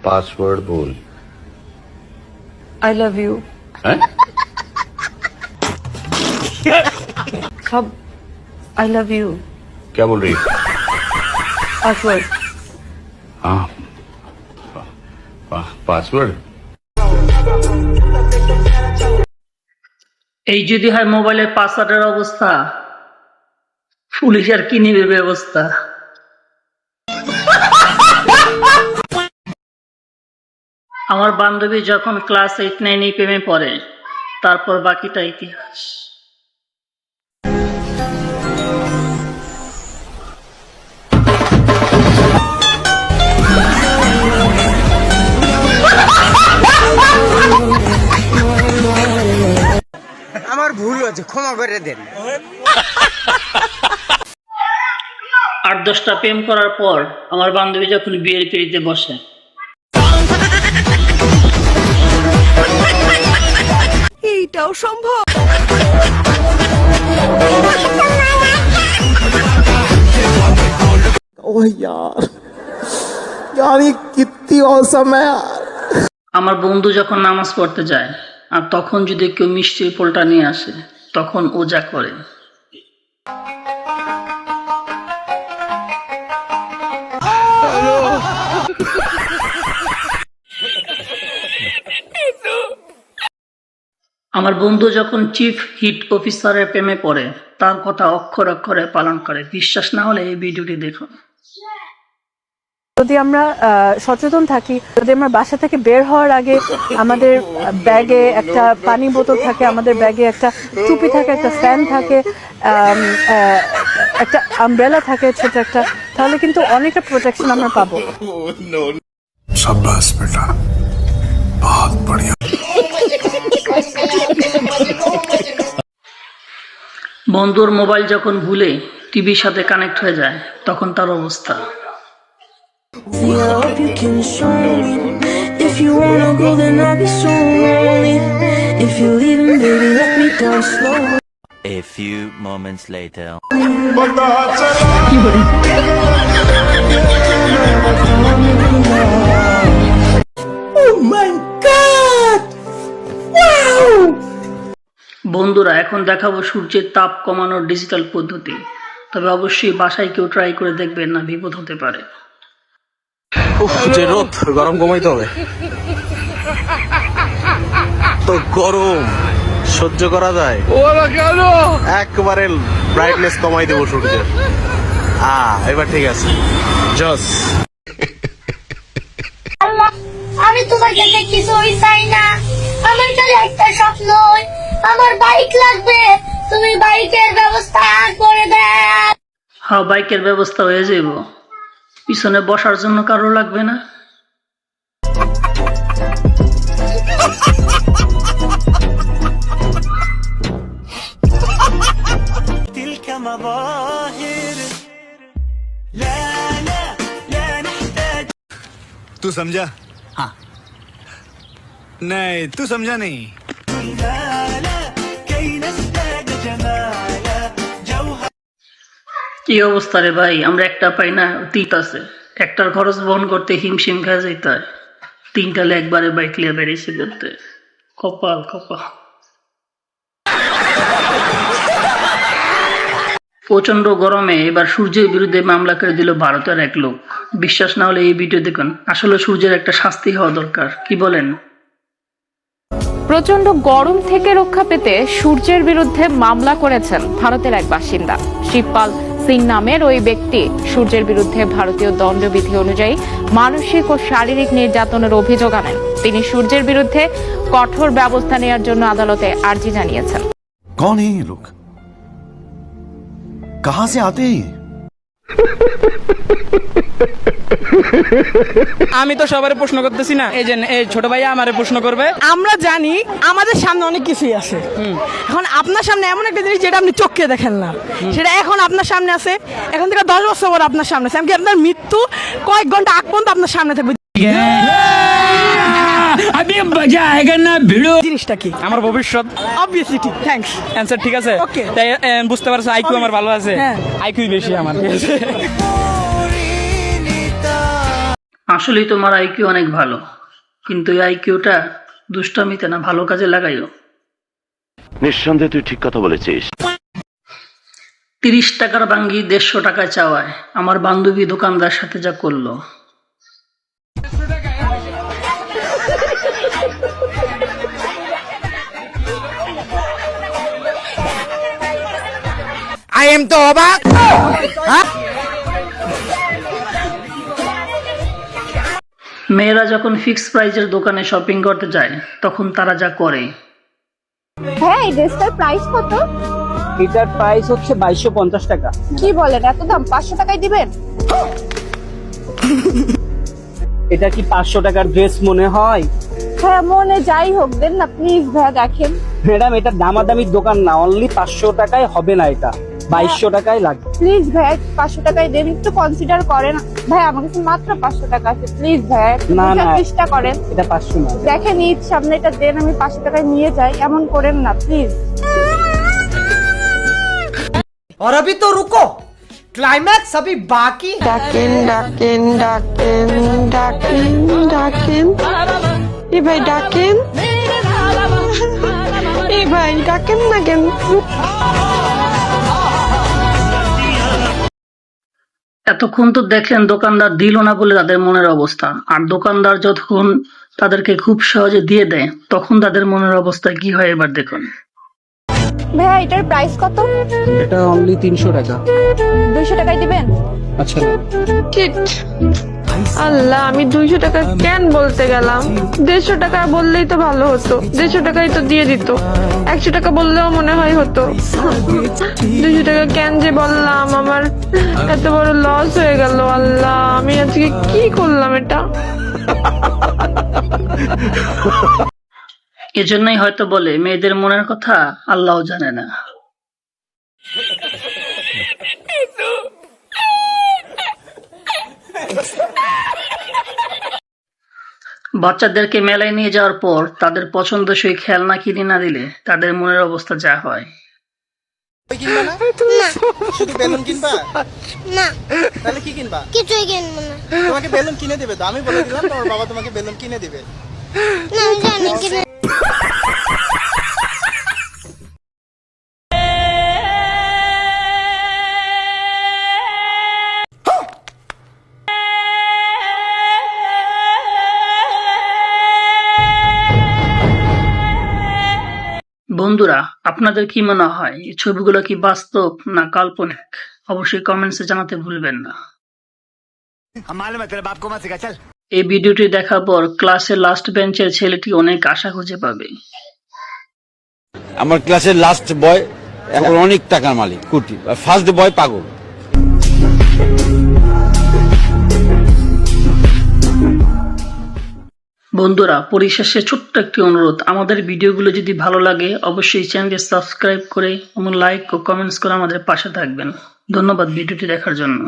Password बोल। I love you. सब I love you. क्या बोल रही है? पासवर्ड। हाँ, পাসওয়ার্ড। এই যদি হয় মোবাইলের পাসওয়ার্ডের অবস্থা, পুলিশ আর কি নিবে ব্যবস্থা। আমার বান্ধবী যখন ক্লাস 8-9 প্রেমে পড়ে, তারপর বাকিটা ইতিহাস। আমার ভুল হয়েছে, ক্ষমা করে দেন। 8-10টা প্রেম করার পর আমার বান্ধবী যখন বিয়ের পিড়িতে বসে, এইটাও সম্ভব? ओह यार यार ये कितनी औसम है यार। আমার বন্ধু যখন নামাজ পড়তে যায় আর তখন যদি কেউ মিষ্টির পোলটা নিয়ে আসে, তখন ও যা করে। আমার বন্ধু যখন চিফ হিট অফিসারের প্রেমে পড়ে, তার কথা অক্ষর অক্ষরে পালন করে। বিশ্বাস না হলে এই ভিডিওটি দেখুন। যদি আমরা সচেতন থাকি, যদি আমরা বাসা থেকে বের হওয়ার আগে আমাদের ব্যাগে একটা পানি বোতল থাকে, আমাদের ব্যাগে একটা টুপি থাকে, একটা ফ্যান থাকে, একটা আমব্রেলা থাকে ছোট একটা, তাহলে কিন্তু অনেকটা প্রোটেকশন আমরা পাবো। शाबाश बेटा, बहुत बढ़िया। বন্ধুর মোবাইল যখন ভুলে টিভির সাথে কানেক্ট হয়ে যায়, তখন তার অবস্থা। A few moments later. বন্ধুরা, এখন দেখাবো সূর্যের তাপ কমানোর ডিজিটাল পদ্ধতি। তবে অবশ্যই বাসায় কেউ ট্রাই করে দেখবেন না, বিপদ হতে পারে। যে রোদ, গরম কমাইতে হবে। তো গরম সহ্য করা যায়? একবারে ব্রাইটনেস কমাই দেবো সূর্যের। এবার ঠিক আছে, জস। আমি তোমার কাছে কিছুই চাই না, আমার কাছে একটা স্বপ্ন, আমার বাইক লাগবে, তুমি বাইকের ব্যবস্থা করে দাও। হ্যাঁ, বাইকের ব্যবস্থা হয়ে যাব। পিছনে বসার জন্য কারো লাগবে না। तू समझा? हाँ। नहीं, तू समझा नहीं। কি অবস্থা রে ভাই, আমরা একটা পাই না, তিত আছে। একটার খরচ বহন করতে হিমশিম খেয়ে যেতে হয়, তিনটালে একবারে বাইক লিয়ে বেরিয়েছে করতে। কপাল কপাল। প্রচন্ড গরমে এবার সূর্যের বিরুদ্ধে মামলা করে দিল ভারতের এক লোক। বিশ্বাস না হলে এই ভিডিও দেখুন। আসলে সূর্যের একটা শাস্তি হওয়া দরকার, কি বলেন? প্রচন্ড গরম থেকে রক্ষা পেতে সূর্যের বিরুদ্ধে মামলা করেছেন ভারতের এক বাসিন্দা। শিবপাল সিং নামের ওই ব্যক্তি সূর্যের বিরুদ্ধে ভারতীয় দণ্ডবিধি অনুযায়ী মানসিক ও শারীরিক নির্যাতনের অভিযোগ আনেন। তিনি সূর্যের বিরুদ্ধে কঠোর ব্যবস্থা নেওয়ার জন্য আদালতে আর্জি জানিয়েছেন। कौन है ये लोग, कहां से आते हैं? আমি তো সবারে প্রশ্ন করতেছি না, এই যে এই ছোট ভাইয়া আমারে প্রশ্ন করবে। আমরা জানি আমাদের সামনে অনেক কিছুই আছে, এখন আপনার সামনে এমন একটা জিনিস যেটা আপনি চোখে দেখেন না, সেটা এখন আপনার সামনে আছে। এখন থেকে 10 বছর পর আপনার সামনে আছে, এমনকি আপনার মৃত্যু কয়েক ঘন্টা আগ পর্যন্ত আপনার সামনে থাকবে। জিনিসটা কি? আমার ভবিষ্যৎ। অবভিয়াসলি ঠিক। থ্যাঙ্কস, অ্যানসার ঠিক আছে। ওকে, তাই বুঝতে পারছো আইকিউ আমার ভালো আছে। আইকিউ বেশি আমার। আসলেই তোমার আইকিউ অনেক ভালো, কিন্তু এই আইকিউটা দুষ্টামিতে না ভালো কাজে লাগাইও। নিঃসন্দেহে তুই ঠিক কথা বলেছিস। 30 টাকার বাঙ্গি 150 টাকায় চাওয়ায় আমার বান্ধবী দোকানদার সাথে যা করলো। आई एम तो अबाक মেয়েরা যখন ফিক্স প্রাইজের দোকানে শপিং করতে যায় তখন তারা যা করে। হ্যাঁ, এই ড্রেসটার প্রাইস কত? এটার প্রাইস হচ্ছে 2250 টাকা। কি বলেন, এত দাম? 500 টাকায় দিবেন? এটা কি 500 টাকার ড্রেস মনে হয়? হ্যাঁ মনে, যাই হোক দেন না প্লিজ ভাইয়া, দেখেন। ম্যাডাম এটা দামাদামির দোকান না, অনলি 500 টাকায় হবে না, এটা 2200 টাকায় লাগবে। প্লিজ ভাইয়া 500 টাকায় দেন, একটু কনসিডার করেন। ভাই আমার কাছে মাত্র 500 টাকা আছে, প্লিজ ভাইয়া একটু না, বোঝার না। চেষ্টা করেন। এটা 500 না। দেখেন ঈদ সামনে, এটা দেন, আমি 500 টাকায় নিয়ে যাই, এমন করেন না প্লিজ। और अभी तो रुको, क्लाइमैक्स अभी बाकी है। ডাকেন ডাকেন ডাকেন ডাকেন ডাকেন এ ভাই ডাকেন, এ ভাই ডাকেন না কেন? এতক্ষণ তো দেখলেন দোকানদার দিল না বলে তাদের মনের অবস্থা, আর দোকানদার যতক্ষণ তাদেরকে খুব সহজে দিয়ে দেয় তখন তাদের মনের অবস্থা কি হয় এবার দেখুন। ভাইয়া এটার প্রাইস কত? এটা অনলি 300 টাকা। 200 টাকায় দিবেন? আচ্ছা শিট, আল্লাহ আমি 200 টাকা কেন বলতে গেলাম? 150 টাকা বললেই তো ভালো হতো, 150 টাকাই তো দিয়ে দিত। 100 টাকা বললেও মনে হয় হতো। 200 টাকা কেন যে বললাম, আমার এত বড় লস হয়ে গেল। আল্লাহ আমি আজকে কি করলাম এটা? এজন্যই হয়তো বলে মেয়েদের মনের কথা আল্লাহ জানে না। বাচ্চাদেরকে মেলায় নিয়ে যাওয়ার পর তাদের পছন্দসই খেলনা কিনে না দিলে তাদের মনের অবস্থা যা হয়। শুধু বেলুন কিনবা না, তাহলে কি কিনবা? কিছুই কিনবো না। তোমাকে বেলুন কিনে দেবে তো, আমি বলে দিলাম তোমার বাবা তোমাকে বেলুন কিনে দেবে। না আমি জানি কিনে। বন্ধুরা, আপনাদের কি মনে হয় এই ছবিগুলো কি বাস্তব না কাল্পনিক? অবশ্যই কমেন্টসে জানাতে ভুলবেন না। हम मालूम है तेरे बाप को मत सिखा, चल। এই ভিডিওটি দেখার পর ক্লাসের লাস্ট বেঞ্চের ছেলেটি অনেক আশা খুঁজে পাবে। আমার ক্লাসের লাস্ট বয় এখন অনেক টাকার মালিক, কোটি। ফার্স্ট বয় পাগল। বন্ধুরা, পরিশেষে ছোট্ট একটি অনুরোধ, আমাদের ভিডিওগুলো যদি ভালো লাগে অবশ্যই চ্যানেলটি সাবস্ক্রাইব করে এবং লাইক ও কমেন্টস করে আমাদের পাশে থাকবেন। ধন্যবাদ ভিডিওটি দেখার জন্য।